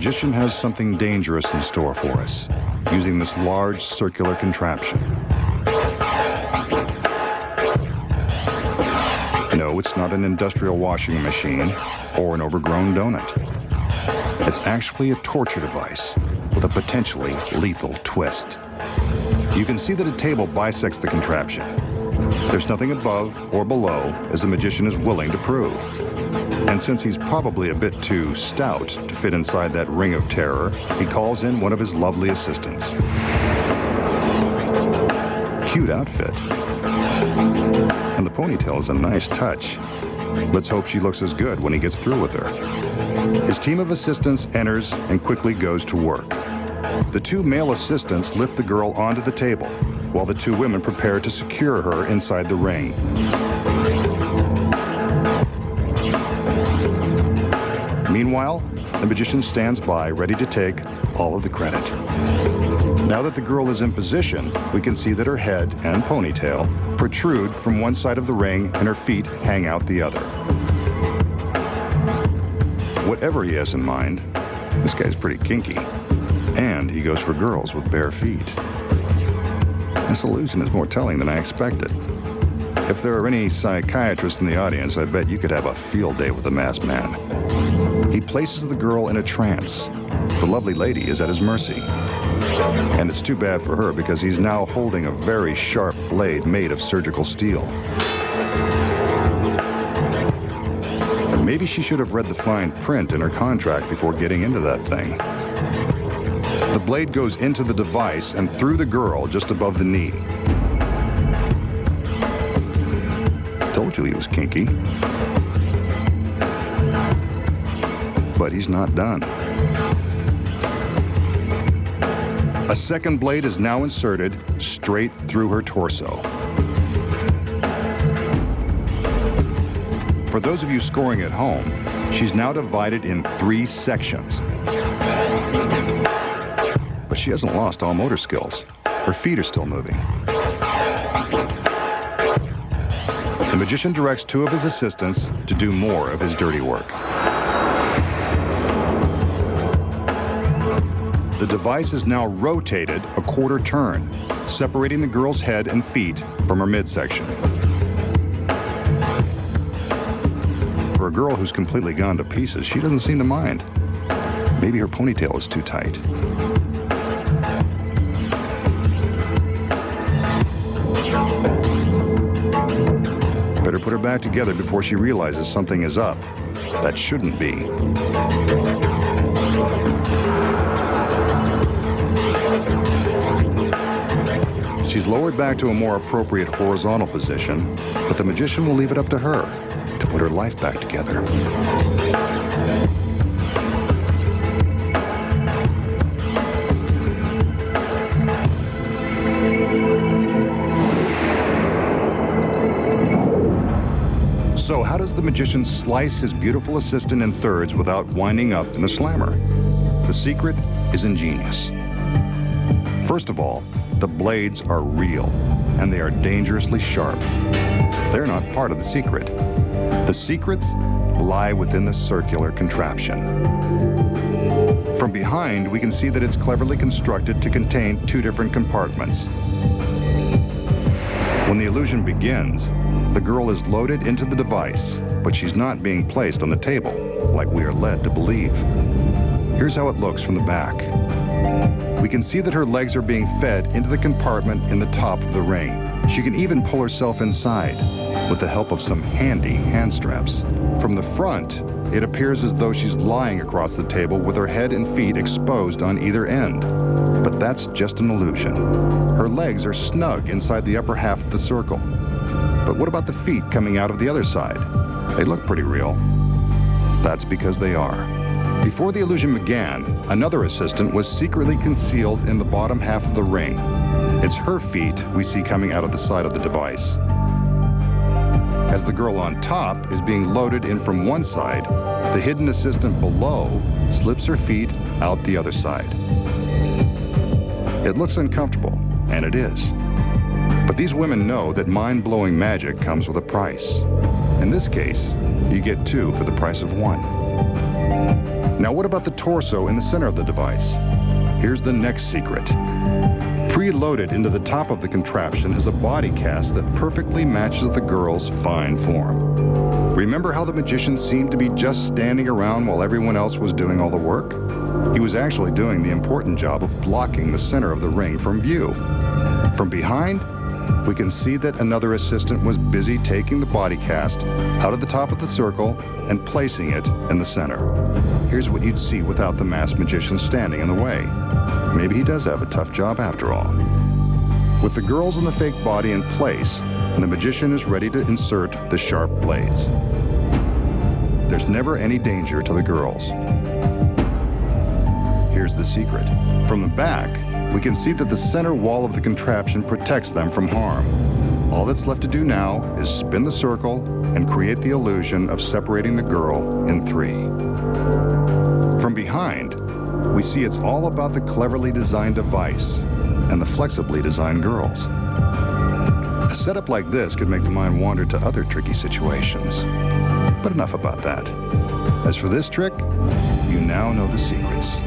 magician has something dangerous in store for us, using this large circular contraption. No, it's not an industrial washing machine or an overgrown donut. It's actually a torture device with a potentially lethal twist. You can see that a table bisects the contraption. There's nothing above or below, as the magician is willing to prove. And since he's probably a bit too stout to fit inside that ring of terror, he calls in one of his lovely assistants. Cute outfit. And the ponytail is a nice touch. Let's hope she looks as good when he gets through with her. His team of assistants enters and quickly goes to work. The two male assistants lift the girl onto the table, while the two women prepare to secure her inside the ring. Meanwhile, the magician stands by, ready to take all of the credit. Now that the girl is in position, we can see that her head and ponytail protrude from one side of the ring and her feet hang out the other. Whatever he has in mind, this guy's pretty kinky. And he goes for girls with bare feet. This illusion is more telling than I expected. If there are any psychiatrists in the audience, I bet you could have a field day with the masked man. He places the girl in a trance. The lovely lady is at his mercy. And it's too bad for her because he's now holding a very sharp blade made of surgical steel. Maybe she should have read the fine print in her contract before getting into that thing. The blade goes into the device and through the girl just above the knee. Told you he was kinky. But he's not done. A second blade is now inserted straight through her torso. For those of you scoring at home, she's now divided in 3 sections. But she hasn't lost all motor skills. Her feet are still moving. The magician directs 2 of his assistants to do more of his dirty work. The device is now rotated a quarter turn, separating the girl's head and feet from her midsection. For a girl who's completely gone to pieces, she doesn't seem to mind. Maybe her ponytail is too tight. Better put her back together before she realizes something is up. That shouldn't be. She's lowered back to a more appropriate horizontal position, but the magician will leave it up to her to put her life back together. So how does the magician slice his beautiful assistant in thirds without winding up in the slammer? The secret is ingenious. First of all, the blades are real, and they are dangerously sharp. They're not part of the secret. The secrets lie within the circular contraption. From behind, we can see that it's cleverly constructed to contain 2 different compartments. When the illusion begins, the girl is loaded into the device, but she's not being placed on the table, like we are led to believe. Here's how it looks from the back. We can see that her legs are being fed into the compartment in the top of the ring. She can even pull herself inside with the help of some handy hand straps. From the front, it appears as though she's lying across the table with her head and feet exposed on either end. But that's just an illusion. Her legs are snug inside the upper half of the circle. But what about the feet coming out of the other side? They look pretty real. That's because they are. Before the illusion began, another assistant was secretly concealed in the bottom half of the ring. It's her feet we see coming out of the side of the device. As the girl on top is being loaded in from one side, the hidden assistant below slips her feet out the other side. It looks uncomfortable, and it is. But these women know that mind-blowing magic comes with a price. In this case, you get 2 for the price of 1. Now what about the torso in the center of the device? Here's the next secret. Preloaded into the top of the contraption is a body cast that perfectly matches the girl's fine form. Remember how the magician seemed to be just standing around while everyone else was doing all the work? He was actually doing the important job of blocking the center of the ring from view. From behind, we can see that another assistant was busy taking the body cast out of the top of the circle and placing it in the center. Here's what you'd see without the masked magician standing in the way. Maybe he does have a tough job after all. With the girls in the fake body in place, the magician is ready to insert the sharp blades. There's never any danger to the girls. Here's the secret. From the back, we can see that the center wall of the contraption protects them from harm. All that's left to do now is spin the circle and create the illusion of separating the girl in three. From behind, we see it's all about the cleverly designed device and the flexibly designed girls. A setup like this could make the mind wander to other tricky situations. But enough about that. As for this trick, you now know the secrets.